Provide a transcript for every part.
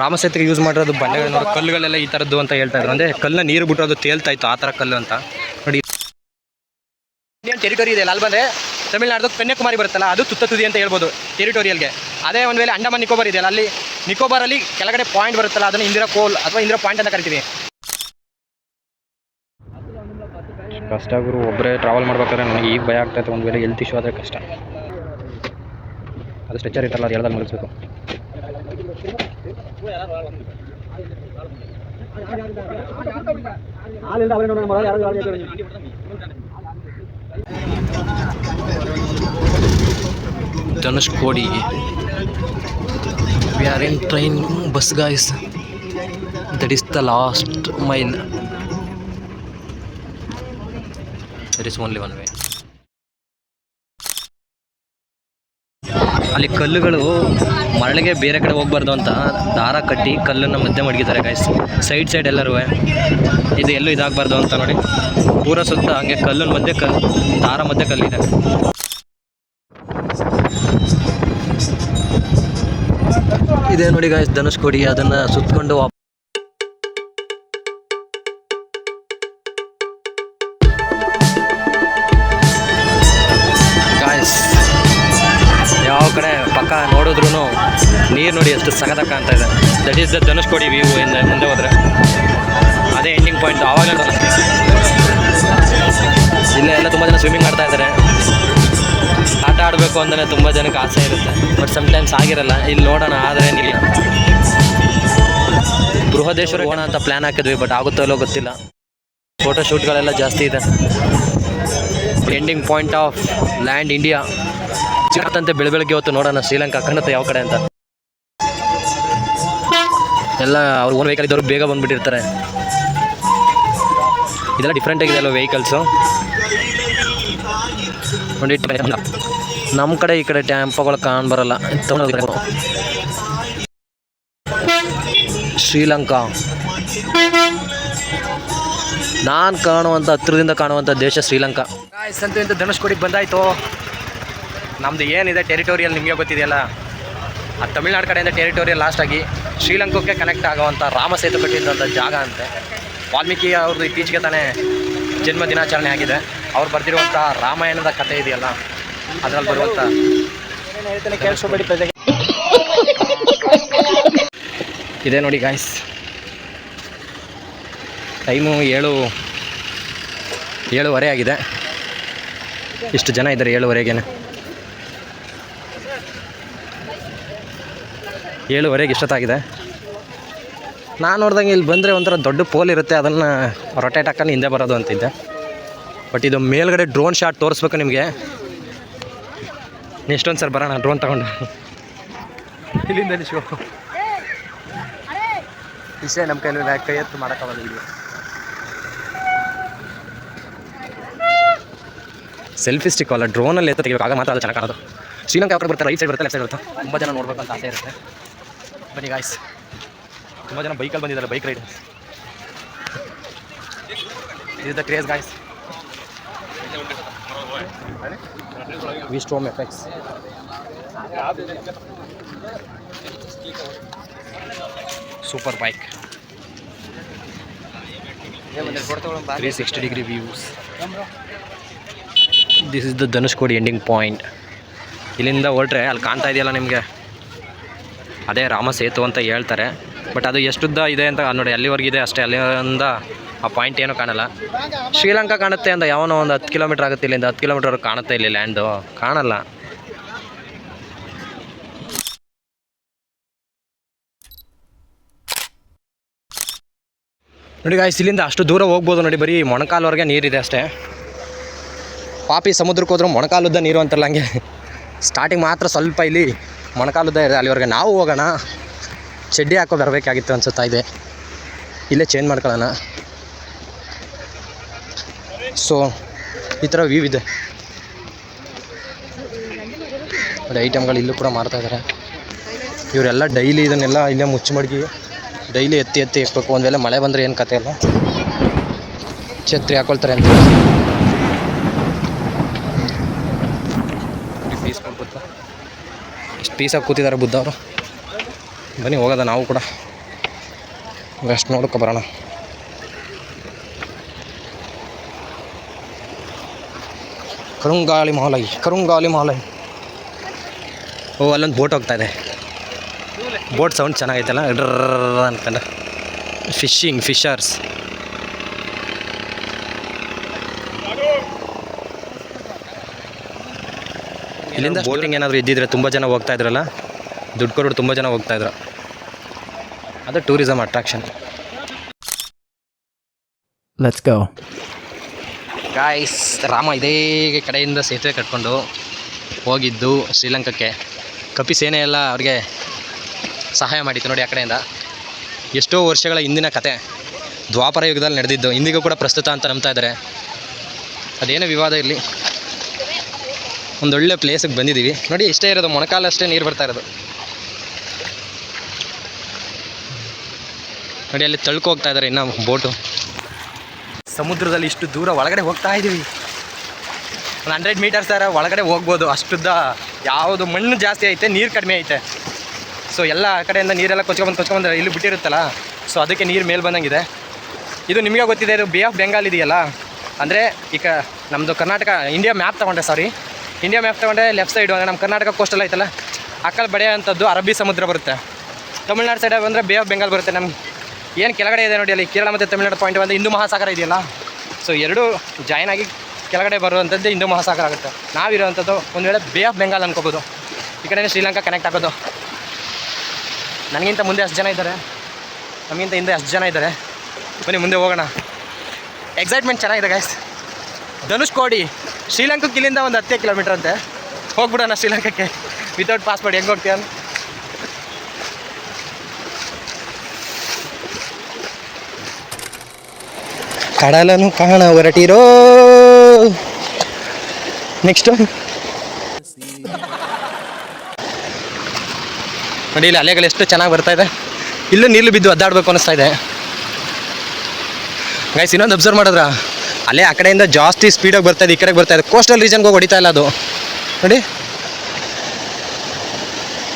ರಾಮಸೇತುಗೆ use ಮಾಡಿರೋದು ಬಂಡೆಗಳು ಕಲ್ಲುಗಳೆಲ್ಲ ಈ ಥರದ್ದು ಅಂತ ಹೇಳ್ತಾ ಇದ್ರು. ಅಂದರೆ ಕಲ್ಲನ್ನ ನೀರು ಬಿಟ್ಟು ಅದು ತೇಲ್ತಾ ಇತ್ತು, ಆ ಥರ ಕಲ್ಲು ಅಂತ ನೋಡಿ. ಇಂಡಿಯನ್ ಟೆರಿಟರಿ ಇದೆ ಅಲ್ಲಿ ಬಂದರೆ ತಮಿಳ್ನಾಡು ಕನ್ಯಾಕುಮಾರಿ ಬರುತ್ತಲ್ಲ, ಅದು ತುತ್ತ ತುದಿ ಅಂತ ಹೇಳ್ಬೋದು ಟೆರಿಟೋರಿಯಲ್ಗೆ. ಅದೇ ಒಂದು ವೇಳೆ ಅಂಡಮಾನ್ ನಿಕೋಬಾರ್ ಇದೆಯಲ್ಲ, ಅಲ್ಲಿ ನಿಕೋಬಾರಲ್ಲಿ ಕೆಳಗಡೆ ಪಾಯಿಂಟ್ ಬರುತ್ತಲ್ಲ, ಅದನ್ನು ಇಂದಿರಾ ಕೋಲ್ ಅಥವಾ ಇಂದಿರಾ ಪಾಯಿಂಟ್ ಅಂತ ಕರಿತೀವಿ. ಕಷ್ಟ ಗುರು, ಒಬ್ಬರೇ ಟ್ರಾವೆಲ್ ಮಾಡ್ಬೇಕಾದ್ರೆ ನನಗೆ ಈಗ ಭಯ ಆಗ್ತಾಯಿತ್ತು. ಒಂದು ವೇಳೆ ಹೆಲ್ತ್ ಇಶ್ಯೂ ಆದರೆ ಕಷ್ಟ. ಅದು ಸ್ಟ್ರೆಚರ್ ಇಟ್ಟಲ್ಲ, ಅದು ಹೇಳ್ದಾಗ ಮುಗಿಸ್ಬೇಕು. Dhanushkodi, we are in train bus guys, that is the last mile, there is only one way. ಅಲ್ಲಿ ಕಲ್ಲುಗಳು ಮರಳಿಗೆ ಬೇರೆ ಕಡೆ ಹೋಗ್ಬಾರ್ದು ಅಂತ ದಾರ ಕಟ್ಟಿ ಕಲ್ಲನ್ನು ಮಧ್ಯೆ ಮಡಗಿದ್ದಾರೆ ಗೈಸ್, ಸೈಡ್ ಎಲ್ಲರೂ. ಇದು ಎಲ್ಲೂ ಇದಾಗಬಾರ್ದು ಅಂತ ನೋಡಿ, ಪೂರ ಸುತ್ತ ಹಂಗೆ ಕಲ್ಲಿನ ಮಧ್ಯೆ ದಾರ ಮಧ್ಯೆ ಕಲ್ಲಿದೆ. ಇದೇ ನೋಡಿ ಗೈಸ್ ಧನುಷ್ಕೋಡಿ, ಅದನ್ನು ಸುತ್ತಕೊಂಡು ಗಾಯ್ಸ್ ಯಾವ ಕಡೆ ಪಕ್ಕ ನೋಡಿದ್ರು ನೀರು ನೋಡಿ ಎಷ್ಟು ಸಖತ್ತಾಗಿ ಕಾಣ್ತಾ ಇದೆ. That is the Dhanushkodi view. ಮುಂದೆ ಹೋದರೆ ಅದೇ ಎಂಡಿಂಗ್ ಪಾಯಿಂಟ್. ಆವಾಗ ಇಲ್ಲೇ ಎಲ್ಲ ತುಂಬ ಜನ ಸ್ವಿಮ್ಮಿಂಗ್ ಮಾಡ್ತಾ ಇದ್ದಾರೆ. ಆಟ ಆಡಬೇಕು ಅಂದರೆ ತುಂಬ ಜನಕ್ಕೆ ಆಸೆ ಇರುತ್ತೆ, ಬಟ್ ಸಮ್ಟೈಮ್ಸ್ ಆಗಿರಲ್ಲ. ಇಲ್ಲಿ ನೋಡೋಣ, ಆದರೆ ಏನಿಲ್ಲ. ಬೃಹದೇಶ್ವರ ಹೋಗೋಣ ಅಂತ ಪ್ಲ್ಯಾನ್ ಹಾಕಿದ್ವಿ, ಬಟ್ ಆಗುತ್ತೋ ಇಲ್ಲೋ ಗೊತ್ತಿಲ್ಲ. ಫೋಟೋ ಶೂಟ್ಗಳೆಲ್ಲ ಜಾಸ್ತಿ ಇದೆ. Ending point of land India ಚಿಕ್ಕಂತೆ ಬೆಳಗ್ಗೆ ಹೊತ್ತು ನೋಡೋಣ ಶ್ರೀಲಂಕಾ ಕಾಣುತ್ತೆ ಯಾವ ಕಡೆ ಅಂತ. ಎಲ್ಲ ಅವ್ರು ಓನ್ ವೆಹಿಕಲ್ ಇದ್ದವ್ರು ಬೇಗ ಬಂದುಬಿಟ್ಟಿರ್ತಾರೆ. ಇದೆಲ್ಲ ಡಿಫ್ರೆಂಟ್ ಆಗಿದೆ ಅಲ್ವ ವೆಹಿಕಲ್ಸು. ನೋಡಿ ನಮ್ಮ ಕಡೆ ಈ ಕಡೆ ಟ್ಯಾಂಪೋಗಳು ಕಾಣಬರಲ್ಲ. ಶ್ರೀಲಂಕಾ ನಾನು ಕಾಣುವಂಥ ಹತ್ತಿರದಿಂದ ಕಾಣುವಂಥ ದೇಶ ಶ್ರೀಲಂಕಾ. ಸಂತು ಇಂಥ ಧನುಷ್ಕೋಡಿಗೆ ಬಂದಾಯಿತು. ನಮ್ಮದು ಏನಿದೆ ಟೆರಿಟೋರಿಯಲ್ ನಿಮಗೆ ಗೊತ್ತಿದೆಯಲ್ಲ, ಆ ತಮಿಳ್ನಾಡು ಕಡೆಯಿಂದ ಟೆರಿಟೋರಿಯಲ್ ಲಾಸ್ಟಾಗಿ ಶ್ರೀಲಂಕಾಕ್ಕೆ ಕನೆಕ್ಟ್ ಆಗುವಂಥ ರಾಮಸೇತು ಕಟ್ಟಿದ್ದಂಥ ಜಾಗ ಅಂತೆ. ವಾಲ್ಮೀಕಿ ಅವ್ರದ್ದು ಇತ್ತೀಚೆಗೆ ತಾನೇ ಜನ್ಮ ದಿನಾಚರಣೆ ಆಗಿದೆ. ಅವ್ರು ಬರೆದಿರುವಂಥ ರಾಮಾಯಣದ ಕಥೆ ಇದೆಯಲ್ಲ, ಅದರಲ್ಲಿ ಬರುವಂಥ ಕೇಳಿಸ್ಕೊಬೇಡಿ ಪ್ರಜೆಗೆ. ಇದೆ ನೋಡಿ ಗಾಯ್ಸ್, ಟೈಮು 7:07 ಆಗಿದೆ. ಇಷ್ಟು ಜನ ಇದ್ದಾರೆ 7:07ಗೆ. 7:07 ಇಷ್ಟೊತ್ತಾಗಿದೆ. ನಾನು ನೋಡ್ದಂಗೆ ಇಲ್ಲಿ ಬಂದರೆ ಒಂಥರ ದೊಡ್ಡ ಪೋಲ್ ಇರುತ್ತೆ, ಅದನ್ನು ರೊಟೇಟ್ ಹಾಕೊಂಡು ಹಿಂದೆ ಬರೋದು ಅಂತಿದ್ದೆ. ಬಟ್ ಇದು ಮೇಲ್ಗಡೆ ಡ್ರೋನ್ ಶಾಟ್ ತೋರಿಸ್ಬೇಕು ನಿಮಗೆ. ಎಷ್ಟೊಂದು ಸರ್ ಬರೋಣ ಡ್ರೋನ್ ತಗೊಂಡು ಇಲ್ಲಿಂದ ಶೋ ಇಷ್ಟೇ ನಮ್ಮ ಕೈಯಲ್ಲಿ ಕೈ ಎತ್ತು ಮಾಡೋಕ್ಕಾಗಲ್ಲ ವಿಡಿಯೋ. ಸೆಲ್ಫಿ ಸ್ಟಿಕ್ ಅಲ್ಲ, ಡ್ರೋನಲ್ಲಿ ಎತ್ತ ತೆಗಿಬೇಕಾಗ ಮಾತ್ರ ಅದು ಚೆನ್ನಾಗಿ ಕಾಣೋದು. ಶ್ರೀಲಂಕಾ ಯಾವ ಬರ್ತಾರೆ, ರೈಟ್ ಸೈಡ್ ಬರುತ್ತೆ, ಲೆಫ್ಟ್ ಸೈಡ್ ಬರುತ್ತೆ. ತುಂಬ ಜನ ನೋಡ್ಬೇಕು ಅಂತ ಆಸೆ ಇರುತ್ತೆ. ಬನ್ನಿ ಗಾಯ್ಸ್, ತುಂಬ ಜನ ಬೈಕಲ್ಲಿ ಬಂದಿದ್ದಾರೆ, ಬೈಕ್ ರೈಡ್. ಇದು ದ ಕ್ರೇಜ್ ಗಾಯ್ಸ್. ವಿಸ್ಟ್ರೋಮ್ effects. Super bike, 360 views. This is the Dhanushkodi ending point. ಇಲ್ಲಿಂದ ಹೊರಟ್ರೆ ಅಲ್ಲಿ ಕಾಣ್ತಾ ಇದೆಯಲ್ಲ ನಿಮಗೆ, ಅದೇ ರಾಮ ಸೇತು ಅಂತ ಹೇಳ್ತಾರೆ. ಬಟ್ ಅದು ಎಷ್ಟುದ್ದ ಇದೆ ಅಂತ ನೋಡಿ, ಅಲ್ಲಿವರೆಗಿದೆ ಅಷ್ಟೇ. ಅಲ್ಲಿಂದ ಆ ಪಾಯಿಂಟ್ ಏನೂ ಕಾಣಲ್ಲ. ಶ್ರೀಲಂಕಾ ಕಾಣುತ್ತೆ ಅಂತ ಯಾವನೋ ಒಂದು 10 ಕಿಲೋಮೀಟ್ರ್ ಆಗುತ್ತೆ, ಇಲ್ಲಿಂದ 10 ಕಿಲೋಮೀಟ್ರ್ ಕಾಣುತ್ತೆ. ಇಲ್ಲಿ ಲ್ಯಾಂಡು ಕಾಣಲ್ಲ. ನೋಡಿ ಗಾಯ್ಸ್, ಇಲ್ಲಿಂದ ಅಷ್ಟು ದೂರ ಹೋಗ್ಬೋದು ನೋಡಿ, ಬರೀ ಮೊಣಕಾಲ್ವರೆಗೆ ನೀರಿದೆ ಅಷ್ಟೇ. ಪಾಪಿ ಸಮುದ್ರಕ್ಕೆ ಹೋದ್ರೂ ಮೊಣಕಾಲುದ್ದ ನೀರು ಅಂತಾರಲ್ಲ, ಹಂಗೆ ಸ್ಟಾರ್ಟಿಂಗ್ ಮಾತ್ರ ಸ್ವಲ್ಪ ಇಲ್ಲಿ ಮೊಣಕಾಲುದ್ದ ಇದೆ. ಅಲ್ಲಿವರೆಗೆ ನಾವು ಹೋಗೋಣ, ಚಡ್ಡಿ ಹಾಕೋ ಬರಬೇಕಾಗಿತ್ತು ಅನ್ಸುತ್ತಾ ಇದೆ. ಇಲ್ಲೇ ಚೇಂಜ್ ಮಾಡ್ಕೊಳ್ಳೋಣ. ಸೊ ಈ ಥರ ವ್ಯೂ ಇದೆ ನೋಡಿ. ಐಟಮ್ಗಳು ಇಲ್ಲೂ ಕೂಡ ಮಾರ್ತಾಯಿದ್ದಾರೆ. ಇವರೆಲ್ಲ ಡೈಲಿ ಇದನ್ನೆಲ್ಲ ಇಲ್ಲೇ ಮುಚ್ಚಿ ಮಡಗಿ ಡೈಲಿ ಎತ್ತಿ ಇಕ್ಬೇಕು. ಒಂದು ವೇಳೆ ಮಳೆ ಬಂದರೆ ಏನು ಕತೆ ಅಲ್ಲ, ಛತ್ರಿ ಹಾಕೊಳ್ತಾರೆ ಅಂತ. ಪೀಸ್ಫುಲ್ ಬುದ್ಧ, ಎಷ್ಟು ಪೀಸಾಗಿ ಕೂತಿದ್ದಾರೆ ಬುದ್ಧ ಅವರು. ಬನ್ನಿ ಹೋಗೋದ ನಾವು ಕೂಡ ರೆಸ್ಟ್ ನೋಡ್ಕೊ ಬರೋಣ. ಕರುಂಗಾಳಿ ಮಾಲೈ. ಓ ಅಲ್ಲೊಂದು ಬೋಟ್ ಹೋಗ್ತಾ ಇದೆ. ಬೋಟ್ ಸೌಂಡ್ ಚೆನ್ನಾಗೈತಲ್ಲ ಅನ್ಕೊಂಡು. ಫಿಶರ್ಸ್. ಇಲ್ಲಿಂದ ಬೋಟಿಂಗ್ ಏನಾದರೂ ಇದ್ದಿದ್ರೆ ತುಂಬ ಜನ ಹೋಗ್ತಾ ಇದ್ರಲ್ಲ, ದುಡ್ಡು ಕೊಟ್ಟು ತುಂಬ ಜನ ಹೋಗ್ತಾಯಿದ್ರು. ಅದು tourism attraction. Let's go guys. Rama ಇದೇ ಕಡೆಯಿಂದ ಸೇತುವೆ ಕಟ್ಕೊಂಡು ಹೋಗಿದ್ದು ಶ್ರೀಲಂಕಾಕ್ಕೆ. ಕಪಿ ಸೇನೆ ಎಲ್ಲ ಅವ್ರಿಗೆ ಸಹಾಯ ಮಾಡಿತ್ತು ನೋಡಿ ಆ ಕಡೆಯಿಂದ. ಎಷ್ಟೋ ವರ್ಷಗಳ ಹಿಂದಿನ ಕತೆ, ದ್ವಾಪರ ಯುಗದಲ್ಲಿ ನಡೆದಿದ್ದು, ಇಂದಿಗೂ ಕೂಡ ಪ್ರಸ್ತುತ ಅಂತ ನಂಬ್ತಾ ಇದ್ದಾರೆ. ಅದೇನೋ ವಿವಾದ ಇರಲಿ, ಒಂದೊಳ್ಳೆ ಪ್ಲೇಸಿಗೆ ಬಂದಿದ್ದೀವಿ ನೋಡಿ. ಇಷ್ಟೇ ಇರೋದು, ಮೊಣಕಾಲ ಅಷ್ಟೇ ನೀರು ಬರ್ತಾ ಇರೋದು ನೋಡಿ. ಅಲ್ಲಿ ತಳ್ಕೊ ಹೋಗ್ತಾ ಇದ್ದಾರೆ ಇನ್ನೂ ಬೋಟು. ಸಮುದ್ರದಲ್ಲಿ ಇಷ್ಟು ದೂರ ಒಳಗಡೆ ಹೋಗ್ತಾ ಇದ್ದೀವಿ. ಒಂದು 100 ಮೀಟರ್ಸ್ ಒಳಗಡೆ ಹೋಗ್ಬೋದು ಅಷ್ಟುದ್ದ. ಯಾವುದು ಮಣ್ಣು ಜಾಸ್ತಿ ಐತೆ, ನೀರು ಕಡಿಮೆ ಐತೆ. ಸೊ ಎಲ್ಲ ಕಡೆಯಿಂದ ನೀರೆಲ್ಲ ಕೊಚ್ಕೊಂಬಂದು ಇಲ್ಲಿ ಬಿಟ್ಟಿರುತ್ತಲ್ಲ, ಸೊ ಅದಕ್ಕೆ ನೀರು ಮೇಲೆ ಬಂದಂಗಿದೆ. ಇದು ನಿಮಗೆ ಗೊತ್ತಿದೆ, ಇದು ಬೇ ಆಫ್ ಬೆಂಗಾಲ್ ಇದೆಯಲ್ಲ, ಅಂದರೆ ಈಗ ನಮ್ಮದು ಕರ್ನಾಟಕ ಇಂಡಿಯಾ ಮ್ಯಾಪ್ ತೊಗೊಂಡ್ರೆ ಲೆಫ್ಟ್ ಸೈಡು ಅಂದರೆ ನಮ್ಮ ಕರ್ನಾಟಕ ಕೋಸ್ಟಲ್ ಐತಲ್ಲ, ಅಕ್ಕಲ್ಲಿ ಬಡಿಯೋಂಥದ್ದು ಅರಬ್ಬಿ ಸಮುದ್ರ ಬರುತ್ತೆ. ತಮಿಳ್ನಾಡು ಸೈಡ್ ಬಂದರೆ ಬೇ ಆಫ್ ಬೆಂಗಾಲ್ ಬರುತ್ತೆ. ನಮ್ಗೆ ಏನು ಕೆಳಗಡೆ ಇದೆ ನೋಡಿ, ಅಲ್ಲಿ ಕೇರಳ ಮತ್ತು ತಮಿಳ್ನಾಡು ಪಾಯಿಂಟ್ ಬಂದು ಹಿಂದೂ ಮಹಾಸಾಗರ ಇದೆಯಲ್ಲ, ಸೊ ಎರಡೂ ಜಾಯ್ನ್ ಆಗಿ ಕೆಳಗಡೆ ಬರುವಂಥದ್ದು ಹಿಂದೂ ಮಹಾಸಾಗರ ಆಗುತ್ತೆ. ನಾವಿರೋವಂಥದ್ದು ಒಂದು ವೇಳೆ ಬೇ ಆಫ್ ಬೆಂಗಾಲ್ ಅನ್ಕೋಬೋದು. ಈ ಕಡೆ ಶ್ರೀಲಂಕಾ ಕನೆಕ್ಟ್ ಆಗೋದು. ನನಗಿಂತ ಮುಂದೆ ಅಷ್ಟು ಜನ ಇದ್ದಾರೆ, ನಮಗಿಂತ ಹಿಂದೆ ಅಷ್ಟು ಜನ ಇದ್ದಾರೆ. ಬನ್ನಿ ಮುಂದೆ ಹೋಗೋಣ. ಎಕ್ಸೈಟ್ಮೆಂಟ್ ಚೆನ್ನಾಗಿದೆ ಗೈಸ್. ಧನುಷ್ಕೋಡಿ ಶ್ರೀಲಂಕಕ್ಕೆ ಇಲ್ಲಿಂದ ಒಂದು 10 ಕಿಲೋಮೀಟ್ರ್ ಅಂತೆ. ಹೋಗ್ಬಿಡೋಣ ಶ್ರೀಲಂಕಕ್ಕೆ ವಿತೌಟ್ ಪಾಸ್ಪೋರ್ಟ್. ಹೆಂಗೆ ಹೋಗ್ತೀಯ? ಕಡಲನ್ನು ಕಾಣ ಹೊರಟಿರೋ. ನೆಕ್ಸ್ಟು ನೋಡಿ, ಇಲ್ಲಿ ಅಲೆಗಳು ಎಷ್ಟು ಚೆನ್ನಾಗಿ ಬರ್ತಾ ಇದೆ. ಇಲ್ಲೂ ನೀರು ಬಿದ್ದು ಒದ್ದಾಡಬೇಕು ಅನ್ನಿಸ್ತಾ ಇದೆ ಗೈಸ್. ಇನ್ನೊಂದು ಅಬ್ಸರ್ವ್ ಮಾಡಿದ್ರ, ಅಲೆ ಆ ಕಡೆಯಿಂದ ಜಾಸ್ತಿ ಸ್ಪೀಡಾಗಿ ಬರ್ತಾಯಿದೆ, ಈ ಕಡೆಗೆ ಬರ್ತಾಯಿದೆ. ಕೋಸ್ಟಲ್ ರೀಜನ್ಗೆ ಹೋಗಿ ಹೊಡಿತಾ ಇಲ್ಲ ಅದು ನೋಡಿ.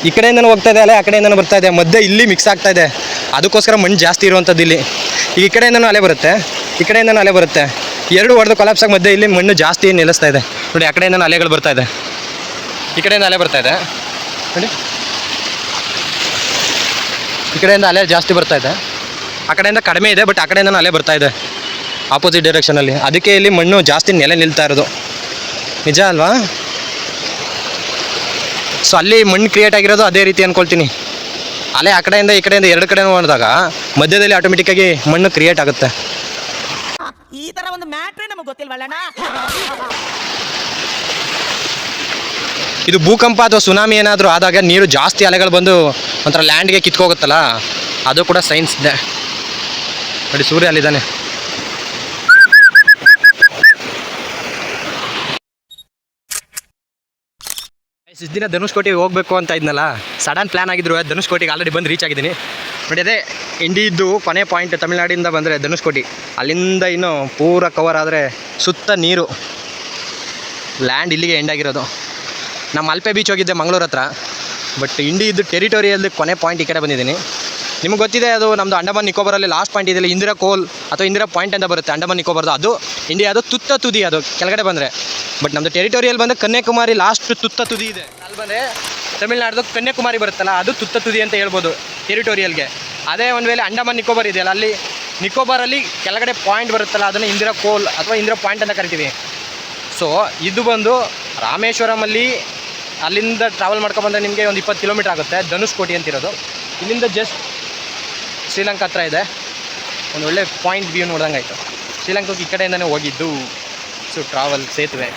ಈ ಕಡೆಯಿಂದನೂ ಹೋಗ್ತಾ ಇದೆ ಅಲೆ, ಆ ಕಡೆಯಿಂದನೂ ಬರ್ತಾ ಇದೆ. ಮಧ್ಯೆ ಇಲ್ಲಿ ಮಿಕ್ಸ್ ಆಗ್ತಾ ಇದೆ, ಅದಕ್ಕೋಸ್ಕರ ಮಣ್ಣು ಜಾಸ್ತಿ ಇರುವಂಥದ್ದು ಇಲ್ಲಿ. ಈ ಕಡೆಯಿಂದನೂ ಅಲೆ ಬರುತ್ತೆ, ಈ ಕಡೆಯಿಂದನೂ ಅಲೆ ಬರುತ್ತೆ. ಎರಡು ಹೊಡೆದು ಕೊಲಾಪ್ಸಾಗಿ ಮಧ್ಯೆ ಇಲ್ಲಿ ಮಣ್ಣು ಜಾಸ್ತಿ ನಿಲ್ಲಿಸ್ತಾ ಇದೆ ನೋಡಿ. ಆ ಕಡೆಯಿಂದನೂ ಅಲೆಗಳು ಬರ್ತಾ ಇದೆ, ಈ ಕಡೆಯಿಂದ ಅಲೆ ಬರ್ತಾ ಇದೆ ನೋಡಿ. ಈ ಕಡೆಯಿಂದ ಅಲೆ ಜಾಸ್ತಿ ಬರ್ತಾ ಇದೆ, ಆ ಕಡೆಯಿಂದ ಕಡಿಮೆ ಇದೆ, ಬಟ್ ಆ ಕಡೆಯಿಂದ ಅಲೆ ಬರ್ತಾ ಇದೆ ಆಪೋಸಿಟ್ ಡೈರೆಕ್ಷನಲ್ಲಿ. ಅದಕ್ಕೆ ಇಲ್ಲಿ ಮಣ್ಣು ಜಾಸ್ತಿ ನೆಲೆ ನಿಲ್ತಾ ಇರೋದು, ನಿಜ ಅಲ್ವಾ? ಸೊ ಅಲ್ಲಿ ಮಣ್ಣು ಕ್ರಿಯೇಟ್ ಆಗಿರೋದು ಅದೇ ರೀತಿ ಅಂದ್ಕೊಳ್ತೀನಿ. ಅಲೆ ಆ ಕಡೆಯಿಂದ ಈ ಕಡೆಯಿಂದ ಎರಡು ಕಡೆ ನೋಡಿದಾಗ ಮಧ್ಯದಲ್ಲಿ ಆಟೋಮೆಟಿಕ್ಕಾಗಿ ಮಣ್ಣು ಕ್ರಿಯೇಟ್ ಆಗುತ್ತೆ. ಈ ಥರ ಒಂದು ಮ್ಯಾಟ್ರೇ ನಮಗೆ ಗೊತ್ತಿಲ್ವಲ್ಲಣ್ಣ. ಇದು ಭೂಕಂಪ ಅಥವಾ ಸುನಾಮಿ ಏನಾದರೂ ಆದಾಗ ನೀರು ಜಾಸ್ತಿ ಅಲೆಗಳು ಬಂದು ಒಂಥರ ಲ್ಯಾಂಡ್ಗೆ ಕಿತ್ಕೋಗುತ್ತಲ್ಲ, ಅದು ಕೂಡ ಸೈನ್ಸ್ ಇದೆ ನೋಡಿ. ಸೂರ್ಯ ಅಲ್ಲಿದ್ದಾನೆ. ಇಷ್ಟು ದಿನ ಧನುಷ್ಕೋಟಿಗೆ ಹೋಗಬೇಕು ಅಂತ ಇದ್ನಲ್ಲ, ಸಡನ್ ಪ್ಲ್ಯಾನ್ ಆಗಿದ್ರು. ಧನುಷ್ಕೋಟಿಗೆ ಆಲ್ರೆಡಿ ಬಂದು ರೀಚ್ ಆಗಿದ್ದೀನಿ ನೋಡಿ. ಅದೇ ಇಂಡಿಯಿದ್ದು ಕೊನೆ ಪಾಯಿಂಟ್ ತಮಿಳ್ನಾಡಿಂದ ಬಂದರೆ ಧನುಷ್ಕೋಟಿ, ಅಲ್ಲಿಂದ ಇನ್ನೂ ಪೂರ ಕವರ್ ಆದರೆ ಸುತ್ತ ನೀರು, ಲ್ಯಾಂಡ್ ಇಲ್ಲಿಗೆ ಎಂಡ್ ಆಗಿರೋದು. ನಮ್ಮ ಅಲ್ಪೆ ಬೀಚ್ ಹೋಗಿದ್ದೆ ಮಂಗಳೂರು ಹತ್ರ, ಬಟ್ ಇಂಡಿಯಿದ್ದು ಟೆರಿಟೋರಿಯಲ್ದು ಕೊನೆ ಪಾಯಿಂಟ್ ಈ ಕಡೆ ಬಂದಿದ್ದೀನಿ. ನಿಮಗೆ ಗೊತ್ತಿದೆ, ಅದು ನಮ್ಮದು ಅಂಡಮಾನ್ ನಿಕೋಬಾರಲ್ಲಿ ಲಾಸ್ಟ್ ಪಾಯಿಂಟ್ ಇದೆಯಲ್ಲ, ಇಂದಿರಾ ಕೋಲ್ ಅಥವಾ ಇಂದಿರಾ ಪಾಯಿಂಟ್ ಅಂತ ಬರುತ್ತೆ ಅಂಡಮಾನ್ ನಿಕೋಬಾರ್ದು. ಅದು ಇಂಡಿಯಾದು ತುತ್ತ ತುದಿ, ಅದು ಕೆಳಗಡೆ ಬಂದರೆ. ಬಟ್ ನಮ್ಮದು ಟೆರಿಟೋರಿಯಲ್ ಬಂದು ಕನ್ಯಾಕುಮಾರಿ ಲಾಸ್ಟ್ ತುತ್ತ ತುದಿ ಇದೆ. ಅಲ್ಲಿ ಬಂದರೆ ತಮಿಳ್ನಾಡ್ದು ಕನ್ಯಾಕುಮಾರಿ ಬರುತ್ತಲ್ಲ, ಅದು ತುತ್ತ ತುದಿ ಅಂತ ಹೇಳ್ಬೋದು ಟೆರಿಟೋರಿಯಲ್ಗೆ. ಅದೇ ಒಂದು ವೇಳೆ ಅಂಡಮಾನ್ ನಿಕೋಬಾರ್ ಇದೆಯಲ್ಲ, ಅಲ್ಲಿ ನಿಕೋಬಾರಲ್ಲಿ ಕೆಳಗಡೆ ಪಾಯಿಂಟ್ ಬರುತ್ತಲ್ಲ, ಅದನ್ನು ಇಂದಿರಾ ಕೋಲ್ ಅಥವಾ ಇಂದಿರಾ ಪಾಯಿಂಟ್ ಅಂತ ಕರಿತೀವಿ. ಸೊ ಇದು ಬಂದು ರಾಮೇಶ್ವರಮಲ್ಲಿ ಅಲ್ಲಿಂದ ಟ್ರಾವೆಲ್ ಮಾಡ್ಕೊಬಂದರೆ ನಿಮಗೆ ಒಂದು 20 ಕಿಲೋಮೀಟ್ರ್ ಆಗುತ್ತೆ. ಧನುಷ್ಕೋಟಿ ಅಂತಿರೋದು ಇಲ್ಲಿಂದ ಜಸ್ಟ್ ಶ್ರೀಲಂಕಾ ಹತ್ರ ಇದೆ. ಒಂದು ಒಳ್ಳೆ ಪಾಯಿಂಟ್ ವ್ಯೂ ನೋಡ್ದಂಗೆ ಆಯಿತು. ಶ್ರೀಲಂಕಾಕ್ಕೆ ಈ ಕಡೆಯಿಂದನೇ ಹೋಗಿದ್ದು. ಸೊ ಟ್ರಾವೆಲ್ ಸೇತುವೆ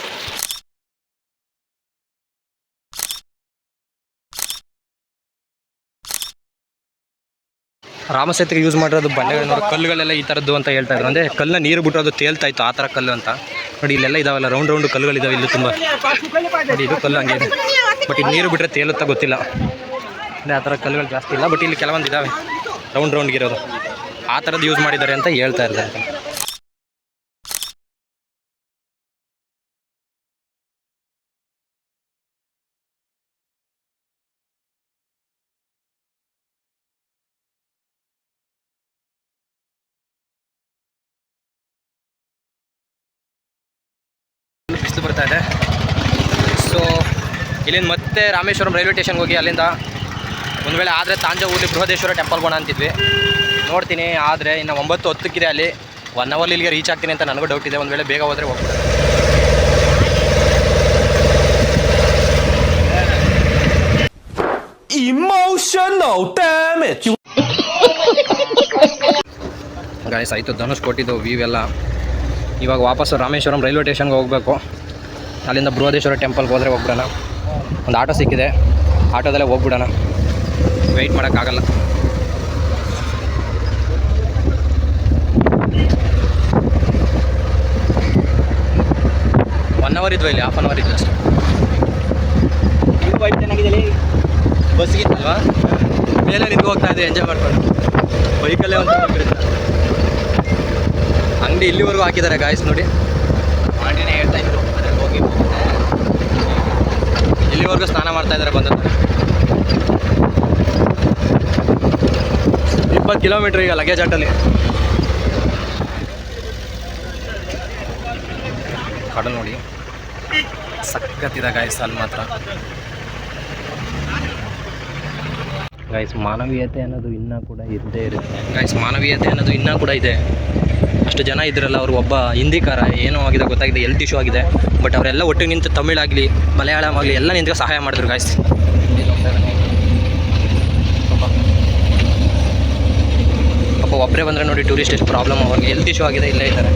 ರಾಮಸೇತುವೆಗೆ ಯೂಸ್ ಮಾಡಿರೋದು ಬಂಡೆಗಳು ನೋಡಿ. ಕಲ್ಲುಗಳೆಲ್ಲ ಈ ಥರದ್ದು ಅಂತ ಹೇಳ್ತಾ ಇದ್ರು, ಅಂದರೆ ಕಲ್ಲನ್ನ ನೀರು ಬಿಟ್ಟರೆ ತೇಲ್ತಾ ಇತ್ತು, ಆ ಥರ ಕಲ್ಲು ಅಂತ ನೋಡಿ. ಇಲ್ಲೆಲ್ಲ ಇದಾವಲ್ಲ ರೌಂಡ್ ಕಲ್ಲುಗಳಿದಾವೆ ಇಲ್ಲಿ ತುಂಬ ನೋಡಿ. ಇದು ಕಲ್ಲು ಹಂಗೆ ಇದೆ, ಬಟ್ ಇದು ನೀರು ಬಿಟ್ಟರೆ ತೇಲುತ್ತಾ ಗೊತ್ತಿಲ್ಲ. ಅಂದರೆ ಆ ಥರ ಕಲ್ಲುಗಳು ಜಾಸ್ತಿ ಇಲ್ಲ, ಬಟ್ ಇಲ್ಲಿ ಕೆಲವೊಂದು ಇದ್ದಾವೆ ರೌಂಡ್ಗಿರೋದು, ಆ ಥರದ್ದು ಯೂಸ್ ಮಾಡಿದ್ದಾರೆ ಅಂತ ಹೇಳ್ತಾ ಇದ್ದಾರೆ. ಬರ್ತಾ ಇದೆ. ಸೊ ಇಲ್ಲಿಂದ ಮತ್ತೆ ರಾಮೇಶ್ವರಂ ರೈಲ್ವೆ ಸ್ಟೇಷನ್ಗೆ ಹೋಗಿ ಅಲ್ಲಿಂದ ಒಂದು ವೇಳೆ ಆದರೆ ತಾಂಜಾವೂರಲ್ಲಿ ಬೃಹದೇಶ್ವರ ಟೆಂಪಲ್ಗೆ ಹೋಗೋಣ ಅಂತಿದ್ವಿ. ನೋಡ್ತೀನಿ, ಆದರೆ ಇನ್ನು 9:10 ಅಲ್ಲಿ 1 ಅವರ್ ಇಲ್ಲಿಗೆ ರೀಚ್ ಆಗ್ತೀನಿ ಅಂತ ನನಗೂ ಡೌಟ್ ಇದೆ. ಒಂದು ವೇಳೆ ಬೇಗ ಹೋದರೆ ಹೋಗ್ಬಿಡ್ತಾರೆ. Emotional damage. ಗಾಯ್ಸ್ ಆಯಿತು, ಧನುಷ್ಕೋಟಿದು ವ್ಯೂ ಎಲ್ಲ. ಇವಾಗ ವಾಪಸ್ಸು ರಾಮೇಶ್ವರಂ ರೈಲ್ವೆ ಸ್ಟೇಷನ್ಗೆ ಹೋಗಬೇಕು. ಅಲ್ಲಿಂದ ಬೃಹದೇಶ್ವರ ಟೆಂಪಲ್ಗೆ ಹೋದರೆ ಹೋಗ್ಬಿಡೋಣ. ಒಂದು ಆಟೋ ಸಿಕ್ಕಿದೆ, ಆಟೋದಲ್ಲೇ ಹೋಗ್ಬಿಡೋಣ, ವೆಯ್ಟ್ ಮಾಡೋಕ್ಕಾಗಲ್ಲ. ಒನ್ ಅವರ್ ಇದ್ವು ಇಲ್ಲಿ, 1/2 ಅವರ್ ಇದ್ವು ಅಷ್ಟೇ. ವೈಟ್ ಚೆನ್ನಾಗಿದೆ, ಬಸ್ಗಿತ್ತಲ್ವಾ, ಮೇಲೆ ನಿಂತು ಹೋಗ್ತಾ ಇದೆ, ಎಂಜಾಯ್ ಮಾಡ್ಕೊಂಡು. ಬೈಕಲ್ಲೇ ಒಂದು ಅಂಗಡಿ ಇಲ್ಲಿವರೆಗೂ ಹಾಕಿದ್ದಾರೆ ಗಾಯ್ಸ್ ನೋಡಿ. ಆಂಟಿನೇ ಹೇಳ್ತಾ ಇದ್ರು ಅದ್ರಲ್ಲಿ ಹೋಗಿ ಇಲ್ಲಿವರೆಗೂ ಸ್ನಾನ ಮಾಡ್ತಾ ಇದ್ದಾರೆ ಬಂದದ್ದು. 20 ಕಿಲೋಮೀಟ್ರ್ ಈಗ ಲಗೇಜ್ ಆಟಲ್ಲಿ. ಕಡಲ್ ನೋಡಿ ಸಖತ್ತಿದೆ ಗಾಯ್ಸ್ ಅಲ್ಲಿ ಮಾತ್ರ. ಗೈಸ್ ಮಾನವೀಯತೆ ಅನ್ನೋದು ಇನ್ನೂ ಕೂಡ ಇದ್ದೇ ಇರುತ್ತೆ ಗೈಸ್. ಮಾನವೀಯತೆ ಅನ್ನೋದು ಇನ್ನೂ ಕೂಡ ಇದೆ. ಅಷ್ಟು ಜನ ಇದ್ರಲ್ಲ, ಅವರು ಒಬ್ಬ ಹಿಂದಿಕಾರ ಏನೋ ಆಗಿದೆ ಗೊತ್ತಾಗಿದೆ, ಹೆಲ್ತ್ ಇಶ್ಯೂ ಆಗಿದೆ. ಬಟ್ ಅವರೆಲ್ಲ ಒಟ್ಟಿಗೆ ನಿಂತು ತಮಿಳಾಗಲಿ ಮಲಯಾಳಂ ಆಗಲಿ ಎಲ್ಲ ನಿಂತು ಸಹಾಯ ಮಾಡಿದ್ರು ಗಾಯ್ಸ್. ಪಾಪ ಒಬ್ಬರೇ ಬಂದರೆ ನೋಡಿ ಟೂರಿಸ್ಟ್ ಎಷ್ಟು ಪ್ರಾಬ್ಲಮ್, ಅವ್ರಿಗೆ ಹೆಲ್ತ್ ಇಶ್ಯೂ ಆಗಿದೆ, ಇಲ್ಲೇ ಇದ್ದಾರೆ.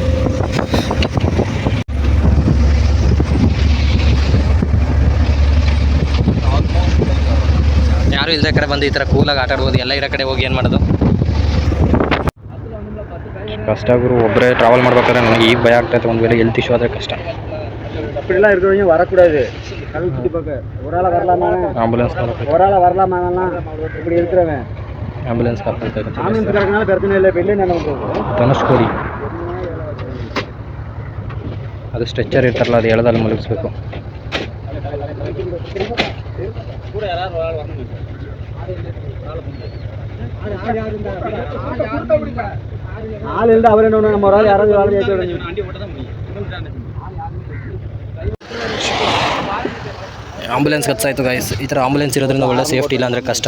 ಯಾರು ಇಲ್ಲದೆ ಕಡೆ ಬಂದು ಈ ಥರ ಕೂಲಾಗಿ ಆಟ ಆಡ್ಬೋದು. ಎಲ್ಲ ಇರೋ ಕಡೆ ಹೋಗಿ ಏನು ಮಾಡೋದು ಕಷ್ಟ ಗುರು. ಒಬ್ಬರೇ ಟ್ರಾವೆಲ್ ಮಾಡ್ಬೇಕಾದ್ರೆ ನನಗೆ ಈಗ ಭಯ ಆಗ್ತಾಯಿತ್ತು. ಒಂದು ವೇಳೆ ಹೆಲ್ತ್ ಇಶ್ಯೂ ಆದರೆ ಕಷ್ಟ. ಆಂಬುಲೆನ್ಸ್ ಆಂಬುಲೆನ್ಸ್ ಧನುಷ್ಕೋಡಿ ಅದು ಸ್ಟ್ರೆಚ್ಚರ್ ಇರ್ತಾರಲ್ಲ, ಅದು ಎಳೆದಲ್ಲಿ ಮಲಗಿಸ್ಬೇಕು. ಹಾಲಿಂದ ಅವರೇನು ನಮ್ಮ ಯಾರಾದ್ರೂ ಆಂಬುಲೆನ್ಸ್ ಹತ್ತಾಯಿತು ಗಾಯ್ಸ್. ಈ ಥರ ಆಂಬುಲೆನ್ಸ್ ಇರೋದ್ರಿಂದ ಒಳ್ಳೆ ಸೇಫ್ಟಿ, ಇಲ್ಲ ಅಂದರೆ ಕಷ್ಟ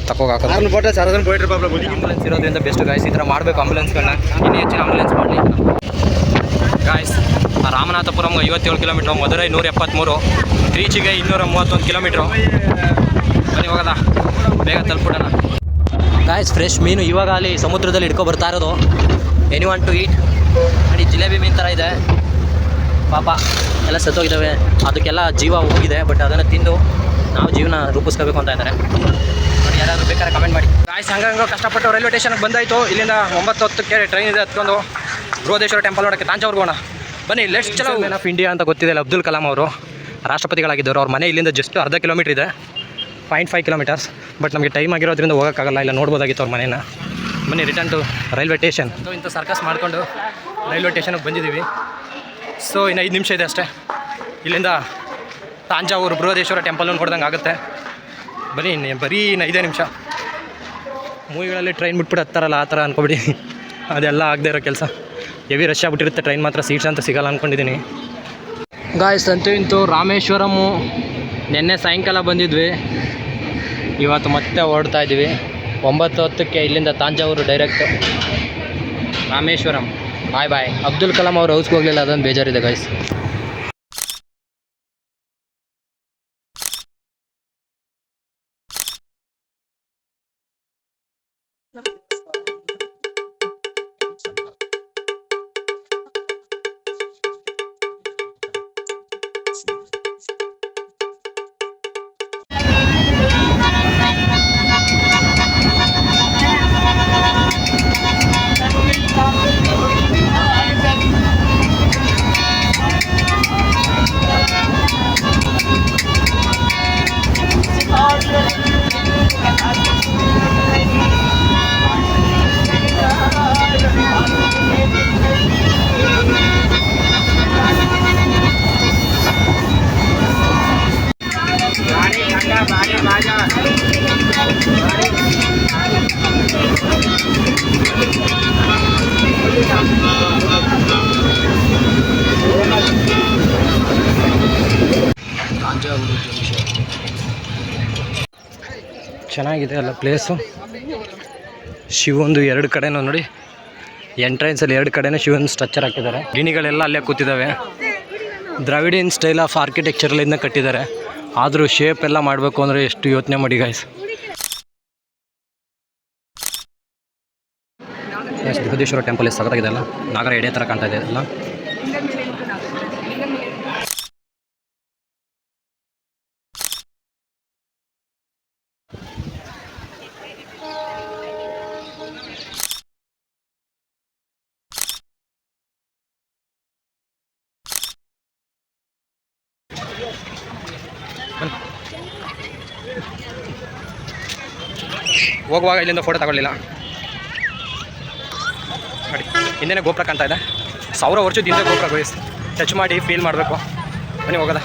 ತಗೋಗಾಕೋದು. ಆಂಬುಲೆನ್ಸ್ ಇರೋದ್ರಿಂದ ಬೆಸ್ಟ್ ಗಾಯ್ಸ್. ಈ ಥರ ಮಾಡಬೇಕು ಆಂಬುಲೆನ್ಸ್ಗಳನ್ನ, ಇನ್ನೂ ಹೆಚ್ಚಿನ ಆಂಬುಲೆನ್ಸ್ ಮಾಡಲಿ guys. Ramanathapuram 57 kilometre, Madurai 173, ರೀಚಿಗೆ 231 kilometre. ಬನ್ನಿ ಹೋಗೋದ, ಬೇಗ ತಲುಪಿಡೋಣ ಗಾಯ್ಸ್. ಫ್ರೆಶ್ ಮೀನು ಇವಾಗ ಅಲ್ಲಿ ಸಮುದ್ರದಲ್ಲಿ ಹಿಡ್ಕೊ ಬರ್ತಾ ಇರೋದು. Anyone to eat. ನೋಡಿ ಜಿಲೇಬಿ ಮೀನು ಥರ ಇದೆ, ಪಾಪ ಎಲ್ಲ ಸತ್ತೋಗಿದ್ದಾವೆ, ಅದಕ್ಕೆಲ್ಲ ಜೀವ ಹೋಗಿದೆ. ಬಟ್ ಅದನ್ನು ತಿಂದು ನಾವು ಜೀವನ ರೂಪಿಸ್ಕೋಬೇಕು ಅಂತ ಇದ್ದಾರೆ ನೋಡಿ. ಯಾರಾದರೂ ಬೇಕಾದ್ರೆ ಕಮೆಂಟ್ ಮಾಡಿ ಗಾಯ್ಸ್. ಹಂಗಂಗೆ ಕಷ್ಟಪಟ್ಟು ರೈಲ್ವೆ ಸ್ಟೇಷನ್ಗೆ ಬಂದಾಯಿತು. ಇಲ್ಲಿಂದ 9:10 ಟ್ರೈನ್ ಇದೆ, ಹತ್ಕೊಂಡು ಬೃಹದೇಶ್ವರ ಟೆಂಪಲ್ ನೋಡೋಕ್ಕೆ ತಾಂಜಾವೂರ್ಗೆ ಹೋಗೋಣ. ಬನ್ನಿ. ಲೆಟ್ಸ್ ಚಲೋ. ಮ್ಯಾನ್ ಆಫ್ ಇಂಡಿಯಾ ಅಂತ ಗೊತ್ತಿದೆ, ಅಬ್ದುಲ್ ಕಲಾಂ ಅವರು ರಾಷ್ಟ್ರಪತಿಗಳಾಗಿದ್ದರು. ಅವ್ರ ಮನೆ ಇಲ್ಲಿಂದ ಜಸ್ಟ್ 1/2 ಕಿಲೋಮೀಟ್ರ್ ಇದೆ, 0.5 ಕಿಲೋಮೀಟರ್ಸ್. ಬಟ್ ನಮಗೆ ಟೈಮ್ ಆಗಿರೋದ್ರಿಂದ ಹೋಗೋಕ್ಕಾಗಲ್ಲ, ಇಲ್ಲ ನೋಡ್ಬೋದಾಗಿತ್ತು ಅವ್ರ ಮನೇನ. ಬನ್ನಿ ರಿಟರ್ನ್ ಟು ರೈಲ್ವೆ ಸ್ಟೇಷನ್. ಇಂಥ ಸರ್ಕಸ್ ಮಾಡಿಕೊಂಡು ರೈಲ್ವೆ ಸ್ಟೇಷನ್ಗೆ ಬಂದಿದ್ದೀವಿ. ಸೊ ಇನ್ನು 5 ನಿಮಿಷ ಇದೆ ಅಷ್ಟೇ. ಇಲ್ಲಿಂದ ತಾಂಜಾವೂರು ಬೃಹದೇಶ್ವರ ಟೆಂಪಲ್ ನೋಡ್ದಂಗೆ ಆಗುತ್ತೆ. ಬರೀ ಇನ್ನು 5 ನಿಮಿಷ. ಮೂವಿಗಳಲ್ಲಿ ಟ್ರೈನ್ ಬಿಟ್ಬಿಟ್ಟು ಹತ್ತಾರಲ್ಲ, ಆ ಥರ ಅಂದ್ಕೊಬಿಡಿ. ಅದೆಲ್ಲ ಆಗದೆ ಇರೋ ಕೆಲಸ. ಹೆವಿ ರಶ್ ಆಗಿಬಿಟ್ಟಿರುತ್ತೆ ಟ್ರೈನ್ ಮಾತ್ರ, ಸೀಟ್ಸ್ ಅಂತ ಸಿಗಲ್ಲ ಅಂದ್ಕೊಂಡಿದ್ದೀನಿ ಗಾಯ್ಸ್. ಅಂತೂ ಇಂತೂ ರಾಮೇಶ್ವರಮು ನಿನ್ನೆ ಸಾಯಂಕಾಲ ಬಂದಿದ್ವಿ, ಇವತ್ತು ಮತ್ತೆ ಹೊರಡ್ತಾ ಇದ್ದೀವಿ. 9:10 ಇಲ್ಲಿಂದ ತಾಂಜಾವೂರು ಡೈರೆಕ್ಟ್ ರಾಮೇಶ್ವರಂ. ಬಾಯ್ ಬಾಯ್. ಅಬ್ದುಲ್ ಕಲಾಂ ಅವ್ರು ಹೌಸ್ಗೆ ಹೋಗಲಿಲ್ಲ, ಅದೊಂದು ಬೇಜಾರಿದೆ ಗೈಸ್. ಚೆನ್ನಾಗಿದೆ ಅಲ್ಲ ಪ್ಲೇಸು. ಶಿವಂದು ಎರಡು ಕಡೆನೂ ನೋಡಿ, ಎಂಟ್ರೆನ್ಸಲ್ಲಿ ಎರಡು ಕಡೆನೂ ಶಿವನ್ ಸ್ಟ್ರಕ್ಚರ್ ಹಾಕಿದ್ದಾರೆ. ಗಿಣಿಗಳೆಲ್ಲ ಅಲ್ಲೇ ಕೂತಿದ್ದಾವೆ. ದ್ರಾವಿಡಿಯನ್ ಸ್ಟೈಲ್ ಆಫ್ ಆರ್ಕಿಟೆಕ್ಚರಲ್ಲಿಂದ ಕಟ್ಟಿದ್ದಾರೆ. ಆದರೂ ಶೇಪ್ ಎಲ್ಲ ಮಾಡಬೇಕು ಅಂದರೆ ಎಷ್ಟು ಯೋಚನೆ ಮಾಡಿ ಗಾಯ್ಸ್. ಬೃಹದೇಶ್ವರ ಟೆಂಪಲ್ ಎಷ್ಟು ಸಖತ್ತಾಗಿದೆ ಅಲ್ಲ, ನಾಗರ ಎಡೆ ಥರ ಕಾಣ್ತಾ ಇದೆ ಅಲ್ಲ. ಹೋಗುವಾಗ ಇಲ್ಲಿಂದ ಫೋಟೋ ತಗೊಳ್ಳಿಲ್ಲ ನೋಡಿ, ಹಿಂದೆನೇ ಗೋಪುರ ಕಾಣ್ತಾ ಇದೆ. 1000 ವರ್ಷದ ಹಿಂದೆ ಗೋಪುರ ಗೋಯಿಸ್ ಟಚ್ ಮಾಡಿ ಫೀಲ್ ಮಾಡಬೇಕು. ಬನ್ನಿ ಹೋಗೋದ.